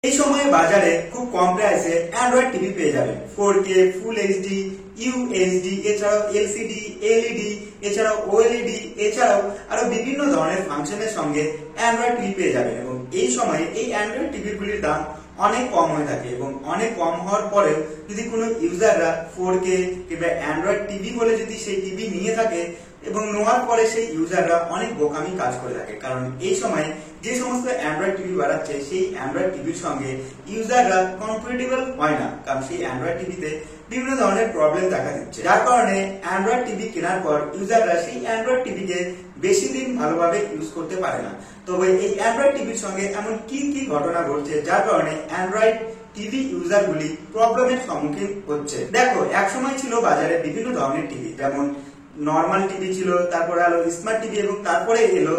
এই সময়ে বাজারে খুব কম প্রাইসে অ্যান্ড্রয়েড টিভি পেয়ে যাবেন। 4K, ফুল এইচডি, ইউএইচডি, এছাড়াও এলসিডি, এলইডি, এছাড়াও ওএলইডি, এছাড়াও আরো বিভিন্ন ধরনের ফাংশনের সঙ্গে অ্যান্ড্রয়েড টিভি পেয়ে যাবেন। এবং এই সময়ে এই অ্যান্ড্রয়েড টিভিগুলির দাম অনেক কম হয়ে থাকে এবং অনেক কম হওয়ার পরেও যদি কোনো ইউজাররা 4K কিংবা অ্যান্ড্রয়েড টিভি বলে যদি সেই টিভি নিয়ে থাকে এবং নেওয়ার পরে সেই ইউজাররা অনেক বোকামি কাজ করে থাকে, কারণ এই সময় যে সমস্ত অ্যান্ড্রয়েড টিভি বাড়াচ্ছে সেই অ্যান্ড্রয়েড টিভির সঙ্গে ইউজাররা কমফোর্টেবল হয় না, কারণ সেই অ্যান্ড্রয়েড টিভিতে বিভিন্ন ধরনের প্রবলেম দেখা দিচ্ছে, যার কারণে অ্যান্ড্রয়েড টিভি কেনার পর ইউজাররা সেই অ্যান্ড্রয়েড টিভিকে বেশি দিন ভালোভাবে ইউজ করতে পারে না। তবে এই অ্যান্ড্রয়েড টিভির সঙ্গে এমন কি কি ঘটনা ঘটছে যার কারণে অ্যান্ড্রয়েড টিভি ইউজারগুলি প্রবলেমের সম্মুখীন হচ্ছে। দেখো, একসময় ছিল বাজারে বিভিন্ন ধরনের টিভি, যেমন নর্মাল টিভি ছিল, তারপরে এলো স্মার্ট টিভি এবং তারপরে এলো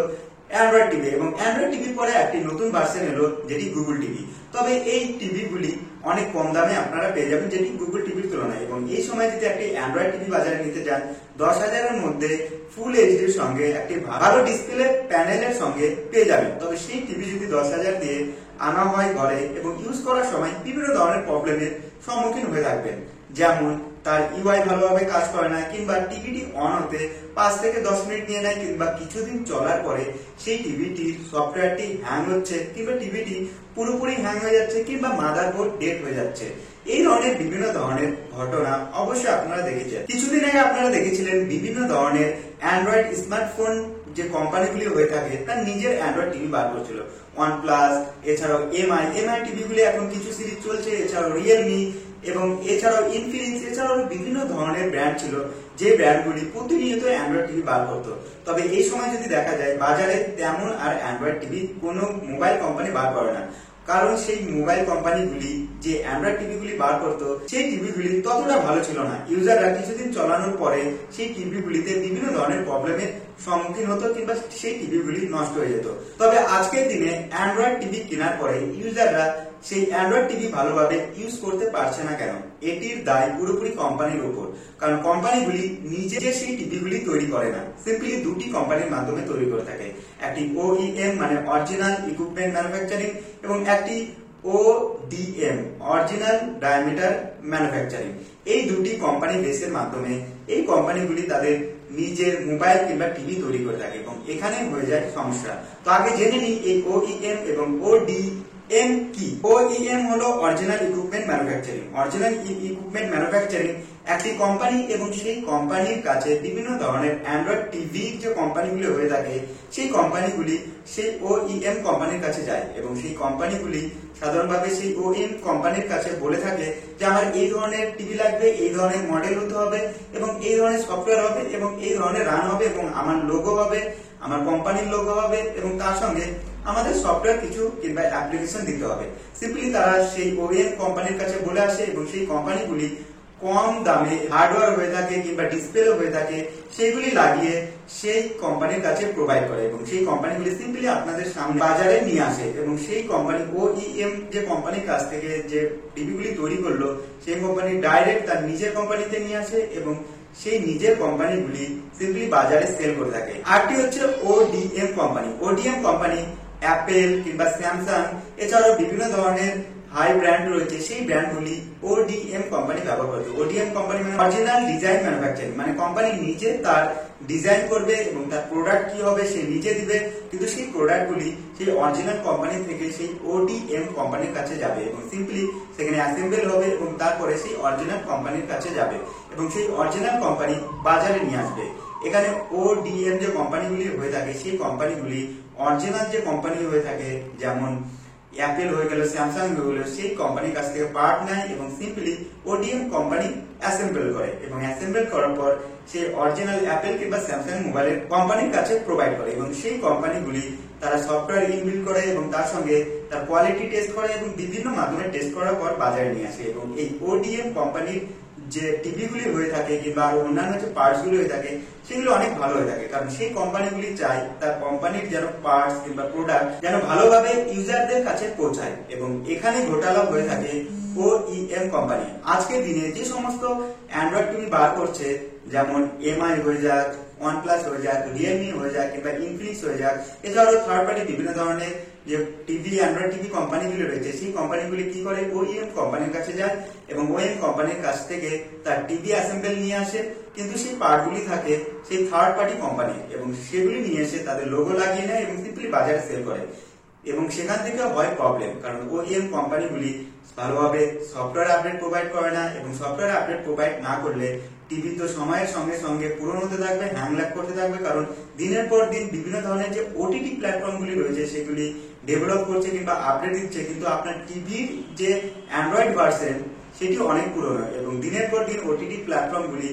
অ্যান্ড্রয়েড টিভি, এবং অ্যান্ড্রয়েড টিভির পরে একটি নতুন ভার্সন এলো যেটি গুগল টিভি। তবে এই টিভিগুলি অনেক কম দামে আপনারা পেয়ে যাবেন যেটি গুগল টিভির তুলনায়। এবং এই সময় যদি একটি অ্যান্ড্রয়েড টিভি বাজারে নিতে চান 10,000-এর মধ্যে ফুল এইচডির সঙ্গে একটি ভালো ডিসপ্লে প্যানেলের সঙ্গে পেয়ে যাবেন। তবে সেই টিভি যদি 10,000 দিয়ে আনা হয় ঘরে এবং ইউজ করার সময় বিভিন্ন ধরনের প্রবলেমের সম্মুখীন হয়ে থাকবেন, যেমন তার ইউআই ভালোভাবে কাজ করে না, কিংবা টিভিটি অন হতে 5 থেকে 10 মিনিট নিয়ে নেয়, কিংবা কিছুদিন চলার পরে সেই টিভিটির সফটওয়্যারটি হ্যাং হচ্ছে, কিংবা টিভিটি পুরোপুরি হ্যাং হয়ে যাচ্ছে, কিংবা মাদারবোর্ড ডেড হয়ে যাচ্ছে। এই ধরনের বিভিন্ন ধরনের ঘটনা অবশ্যই আপনারা দেখেছেন। কিছুদিন আগে আপনারা দেখেছিলেন বিভিন্ন ধরনের অ্যান্ড্রয়েড স্মার্টফোন যে কোম্পানিগুলি হয়ে থাকে তার নিজের অ্যান্ড্রয়েড টিভি বার করছিল। OnePlus, এছাড়াও এমআই টিভিগুলি এখন কিছু সিরিজ চলছে, এছাড়াও রিয়েলমি এবং এছাড়াও ইনফিনিক্স, এছাড়াও বিভিন্ন ধরনের ব্র্যান্ড ছিল যে ব্র্যান্ডগুলি প্রতিনিয়ত অ্যান্ড্রয়েড টিভি বার করতো। তবে এই সময় যদি দেখা যায় বাজারে তেমন আর অ্যান্ড্রয়েড টিভি কোনো মোবাইল কোম্পানি বার করে না, কারণ সেই মোবাইল কোম্পানিগুলি যে অ্যান্ড্রয়েড টিভিগুলি বার করতো সেই টিভিগুলি ততটা ভালো ছিল না। ইউজাররা কিছুদিন চালানোর পরে সেই টিভিগুলিতে বিভিন্ন ধরনের প্রবলেমের সম্মুখীন হতো, কিংবা সেই টিভিগুলি নষ্ট হয়ে যেত। তবে আজকের দিনে অ্যান্ড্রয়েড টিভি কেনার পরে ইউজাররা সেই অ্যান্ড্রয়েড টিভি ভালোভাবে ইউজ করতে পারছে না কেন? এটির দায় পুরোপুরি কোম্পানির উপর, কারণ কোম্পানিগুলি নিজে সেই টিভিগুলি তৈরি করে না, সিম্পলি দুটি কোম্পানির মাধ্যমে তৈরি করে থাকে। একটি OEM মানে অরিজিনাল ইকুইপমেন্ট ম্যানুফ্যাকচারিং এবং একটি ODM অরিজিনাল ডায়ামিটার ম্যানুফ্যাকচারিং। এই দুটি কোম্পানি বেসের মাধ্যমে এই কোম্পানিগুলি তাদের নিজের মোবাইল কিংবা টিভি তৈরি করে থাকে এবং এখানে হয়ে যায় সমস্যা। তো আগে জেনে নিই এই OEM এবং ODM কি। OEM হলো original equipment manufacturing. Original equipment manufacturing একটি কোম্পানি এবং সেই কোম্পানির কাছে বিভিন্ন ধরনের অ্যান্ড্রয়েড টিভি যে কোম্পানিগুলি হয়ে থাকে সেই কোম্পানিগুলি সেই OEM কোম্পানির কাছে যায় এবং সেই কোম্পানিগুলি সাধারণভাবে সেই OEM কোম্পানির কাছে বলে থাকে যে আমার এই ধরনের টিভি লাগবে, এই ধরনের মডেল হতে হবে এবং এই ধরনের সফটওয়্যার হবে এবং এই ধরনের রান হবে এবং আমার লোগো হবে, আমার কোম্পানির লোগো হবে এবং তার সঙ্গে আমাদের সফটওয়্যার কিছু কিংবা অ্যাপ্লিকেশন দিতে হবে। সিম্পলি তারা সেই OEM কোম্পানির কাছে বলে আসে এবং সেই কোম্পানিগুলি কম দামে হার্ডওয়্যার হয়ে থাকে কিংবা ডিসপ্লে হয়ে থাকে সেগুলি লাগিয়ে সেই কোম্পানির কাছে প্রোভাইড করে এবং সেই কোম্পানিগুলি সিম্পলি আপনাদের সামনে বাজারে নিয়ে আসে এবং সেই কোম্পানি OEM যে কোম্পানির কাছ থেকে যে টিভিগুলি তৈরি করলো সেই কোম্পানি ডাইরেক্ট তার নিজের কোম্পানিতে নিয়ে আসে এবং সেই নিজের কোম্পানিগুলি সিম্পলি বাজারে সেল করে থাকে। আরটি হচ্ছে ODM company. ODM company Apple কিংবা স্যামসাং এছাড়াও বিভিন্ন ধরনের হাই ব্র্যান্ড রয়েছে, সেই ব্র্যান্ডগুলি ODM কোম্পানি ব্যবহার করবে। ODM কোম্পানি মানে অরিজিনাল ডিজাইন ম্যানুফ্যাকচারিং, মানে কোম্পানি নিজে তার ডিজাইন করবে এবং তার প্রোডাক্ট কি হবে সে নিজে দিবে, কিন্তু সেই প্রোডাক্টগুলি সেই অরিজিনাল কোম্পানি থেকে সেই ODM কোম্পানির কাছে যাবে এবং সিম্পলি সেখানে অ্যাসেম্বল হবে এবং তারপরে সেই অরিজিনাল কোম্পানির কাছে যাবে এবং সেই অরিজিনাল কোম্পানি বাজারে নিয়ে আসবে। এখানে ODM যে কোম্পানিগুলি হয়ে থাকে সেই কোম্পানিগুলি অরিজিনাল যে কোম্পানি হয়ে থাকে, যেমন অ্যাপেল হয়ে গেল, স্যামসাং হয়ে গেল, সেই কোম্পানির কাছ থেকে পার্ট নেয় এবং সিম্পলি ODM কোম্পানি অ্যাসেম্বল করে এবং অ্যাসেম্বল করার পর সেই অরিজিনাল অ্যাপেল কিংবা স্যামসাং মোবাইলের কোম্পানির কাছে প্রোভাইড করে এবং সেই কোম্পানিগুলি তারা সফটওয়্যার ইনবিল্ড করে এবং তার সঙ্গে তার কোয়ালিটি টেস্ট করে এবং বিভিন্ন মাধ্যমে টেস্ট করার পর বাজারে নিয়ে আসে এবং এই ODM কোম্পানির যে টিভিগুলি হয়ে থাকে কিংবা অন্যান্য যে পার্টস গুলি হয়ে থাকে সেগুলো অনেক ভালো হয়ে থাকে, কারণ সেই কোম্পানিগুলি চায় তার কোম্পানির যেন পার্টস কিংবা প্রোডাক্ট যেন ভালোভাবে ইউজারদের কাছে পৌঁছায় এবং এখানে ঘোটালা হয়ে থাকে OEM কোম্পানি। আজকের দিনে যে সমস্ত অ্যান্ড্রয়েড টিভি বার করছে, যেমন এমআই হয়ে যাক, OnePlus হয়ে যাক, রিয়েলমি হয়ে যাক কিংবা ইনফিনিক্স হয়ে যাক, এছাড়াও থার্ড পার্টি বিভিন্ন ধরনের যে টিভি অ্যান্ড্রয়েড টিভি কোম্পানিগুলি রয়েছে সেই কোম্পানিগুলি কি করে ওইএম কোম্পানির কাছে যায় এবং ওইএম কোম্পানির কাছ থেকে তার টিভি অ্যাসেম্বল নিয়ে আসে, কিন্তু সেই পার্টগুলি থাকে সেই থার্ড পার্টি কোম্পানি এবং সেগুলি নিয়ে এসে তাদের লোগো লাগিয়ে নেয় এবং সিম্পলি বাজারে সেল করে এবং সেখান থেকে হয় প্রবলেম, কারণ ওইএম কোম্পানিগুলি ভালোভাবে সফটওয়্যার আপডেট প্রোভাইড করে না এবং সফটওয়্যার আপডেট প্রোভাইড না করলে টিভি তো সময়ের সঙ্গে সঙ্গে পুরনো হতে থাকবে, হ্যাং ল্যাগ করতে থাকবে, কারণ দিনের পর দিন বিভিন্ন ধরনের যে ওটিটি প্ল্যাটফর্মগুলি রয়েছে সেগুলি ডেভেলপ করছে কিংবা আপডেট দিচ্ছে, কিন্তু আপনার টিভির যে অ্যান্ড্রয়েড ভার্সন সেটি অনেক পুরনো এবং দিনের পর দিন ওটিটি প্ল্যাটফর্মগুলি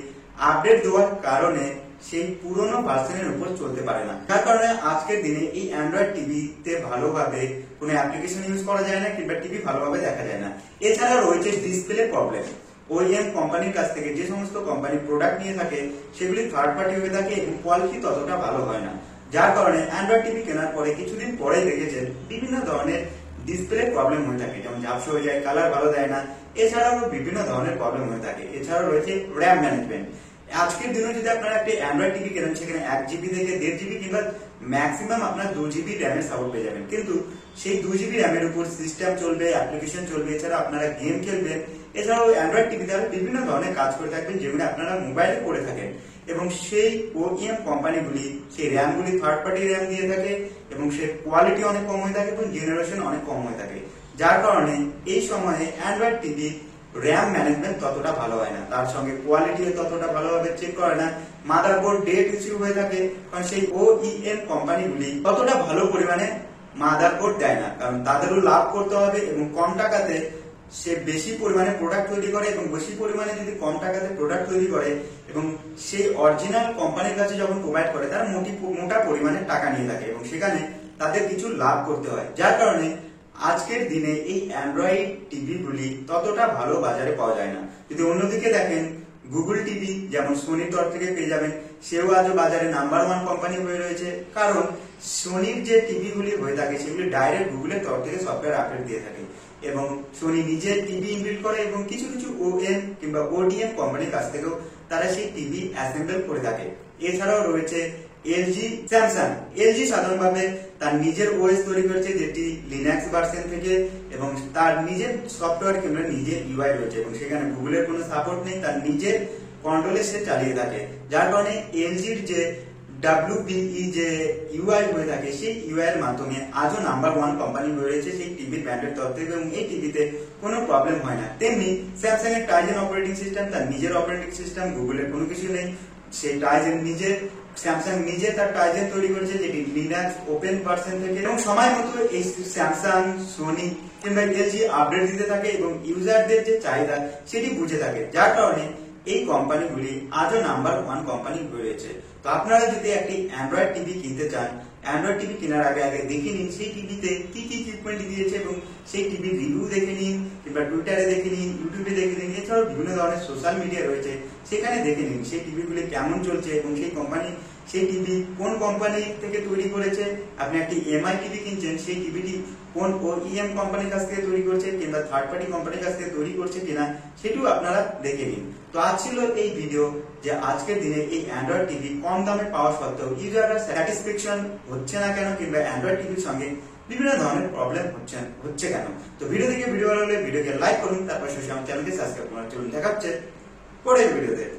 আপডেট দেওয়ার কারণে সেই পুরনো ভার্সনের উপর চলতে পারে না, যার কারণে আজকের দিনে এই অ্যান্ড্রয়েড টিভিতে ভালোভাবে কোনো অ্যাপ্লিকেশন ইউজ করা যায় না কিংবা টিভি ভালোভাবে দেখা যায় না। এছাড়া রয়েছে ডিসপ্লে প্রবলেম। ওইএম কোম্পানির কাছ থেকে যে সমস্ত কোম্পানি প্রোডাক্ট নিয়ে থাকে সেগুলি থার্ড পার্টি হয়ে থাকে এবং কোয়ালিটি ততটা ভালো হয় না, যার কারণে অ্যান্ড্রয়েড টিভি কেনার পরে কিছুদিন পরে দেখেছেন বিভিন্ন ধরনের ডিসপ্লে প্রবলেম হয়ে থাকে, যেমন ঝাপসা হয়ে যায়, কালার ভালো দেয় না, এছাড়াও বিভিন্ন ধরনের প্রবলেম হয়ে থাকে। এছাড়াও রয়েছে র্যাম ম্যানেজমেন্ট। আজকের দিনে যদি আপনারা একটি অ্যান্ড্রয়েড টিভি কেনেন সেখানে 1 GB থেকে 1.5 GB কিংবা ম্যাক্সিমাম আপনার 2 GB র্যামের সাপোর্ট পেয়ে যাবেন, কিন্তু সেই 2 GB র্যামের উপর সিস্টেম চলবে, অ্যাপ্লিকেশন চলবে, এছাড়া আপনারা গেম খেলবেন, এছাড়াও অ্যান্ড্রয়েড টিভিতে বিভিন্ন ধরনের কাজ করে থাকবেন যেগুলো আপনারা মোবাইলে করে থাকেন এবং সেই ওইএম কোম্পানিগুলি সেই র্যামগুলি থার্ড পার্টি র্যাম দিয়ে থাকে এবং সেই কোয়ালিটি অনেক কম হয়ে থাকে এবং জেনারেশন অনেক কম হয়ে থাকে, যার কারণে এই সময়ে অ্যান্ড্রয়েড টিভি র্যাম ম্যানেজমেন্ট ততটা ভালো হয় না, তার সঙ্গে কোয়ালিটিও ততটা ভালোভাবে চেক করে না, মাদারবোর্ড ডেট ইস্যু হয়ে থাকে, কারণ সেই ওইএম কোম্পানিগুলি ততটা ভালো পরিমাণে মাদারবোর্ড দেয় না, কারণ তাদেরও লাভ করতে হবে এবং কম টাকাতে সে বেশি পরিমাণে প্রোডাক্ট তৈরি করে এবং বেশি পরিমাণে যদি কম টাকাতে প্রোডাক্ট তৈরি করে এবং সেই অরিজিনাল কোম্পানির কাছে যখন প্রোভাইড করে তারা মোটা পরিমাণে টাকা নিয়ে থাকে এবং সেখানে তাদের কিছু লাভ করতে হয়, যার কারণে আজকের দিনে এই অ্যান্ড্রয়েড টিভি গুলি ততটা ভালো বাজারে পাওয়া যায় না। যদি অন্যদিকে দেখেন গুগল টিভি যেমন সোনির তরফ থেকে পেয়ে যাবেন, সেও আজও বাজারে নাম্বার 1 কোম্পানি হয়ে রয়েছে, কারণ সোনির যে টিভি গুলি হয়ে থাকে সেগুলি ডাইরেক্ট গুগলের তরফ থেকে সফটওয়্যার আপডেট দিয়ে থাকে এবং সোনি নিজে টিভি ইনবিল্ড করে এবং কিছু কিছু ওএম কিংবা ওডিএম কোম্পানির কাছ থেকেও তারা সেই টিভি অ্যাসেম্বল করে থাকে। এছাড়াও রয়েছে এলজি, স্যামসাং। এলজি সাধারণভাবে তার নিজের ওএস তৈরি করেছে যেটি লিনাক্স ভার্সন থেকে এবং তার নিজের সফটওয়্যার কিংবা নিজের ইউআই রয়েছে এবং সেখানে গুগলের কোনো সাপোর্ট নেই, তার নিজের কন্ট্রোলে সে চালিয়ে থাকে, যার কারণে এলজির যে WBE যে ইউআই হয়ে থাকে সেই ইউআই এর মাধ্যমে আজও নাম্বার 1 কোম্পানি হয়ে রয়েছে সেই টিভি ব্র্যান্ডের তরফ থেকে এবং এই টিভিতে কোনো প্রবলেম হয় না। তেমনি স্যামসাং এর টাইজেন অপারেটিং সিস্টেম, তার নিজের অপারেটিং সিস্টেম, গুগলের কোনো কিছু নেই, সেই টাইজেন নিজের স্যামসাং নিজে তার টাইজেন তৈরি করেছে যেটি লিনাক্স ওপেন ভার্সন থেকে এবং সময় মতো এই স্যামসাং, সোনি কিংবা এলজি আপডেট দিতে থাকে এবং ইউজারদের যে চাহিদা সেটি বুঝে থাকে, যার কারণে এই কোম্পানিগুলি আজও নাম্বার 1 কোম্পানি হয়ে রয়েছে। তো আপনারা যদি একটি অ্যান্ড্রয়েড টিভি কিনতে চান, অ্যান্ড্রয়েড টিভি কেনার আগে দেখে নিন সেই টিভিতে কি কি ইকুইপমেন্ট দিয়েছে এবং সেই টিভির রিভিউ দেখে নিন কিংবা টুইটারে দেখে নিন, ইউটিউবে দেখে নিন, এছাড়াও বিভিন্ন ধরনের সোশ্যাল মিডিয়া রয়েছে সেখানে দেখে নিন সেই টিভিগুলি কেমন চলছে এবং সেই টিভি কোন কোম্পানি থেকে তৈরি করেছে। আপনি একটি এমআই টিভি কিনছেন, সেই টিভিটি কোন ওইএম কোম্পানির কাছ থেকে তৈরি করছে কিংবা থার্ড পার্টি কোম্পানির কাছ থেকে তৈরি করছে কিনা সেটিও আপনারা দেখে নিন। তো আজ ছিল এই ভিডিও যে আজকের দিনে এই অ্যান্ড্রয়েড টিভি কম দামে পাওয়া সত্ত্বেও ইউজাররা স্যাটিসফ্যাকশন হচ্ছে না কেন কিংবা অ্যান্ড্রয়েড টিভির সঙ্গে বিভিন্ন ধরনের প্রবলেম হচ্ছে কেন। তো ভিডিও ভালো লাগলে ভিডিওকে লাইক করুন, তারপর শেষে আমার চ্যানেলকে সাবস্ক্রাইব করুন। চলুন দেখা হচ্ছে পরের ভিডিওতে।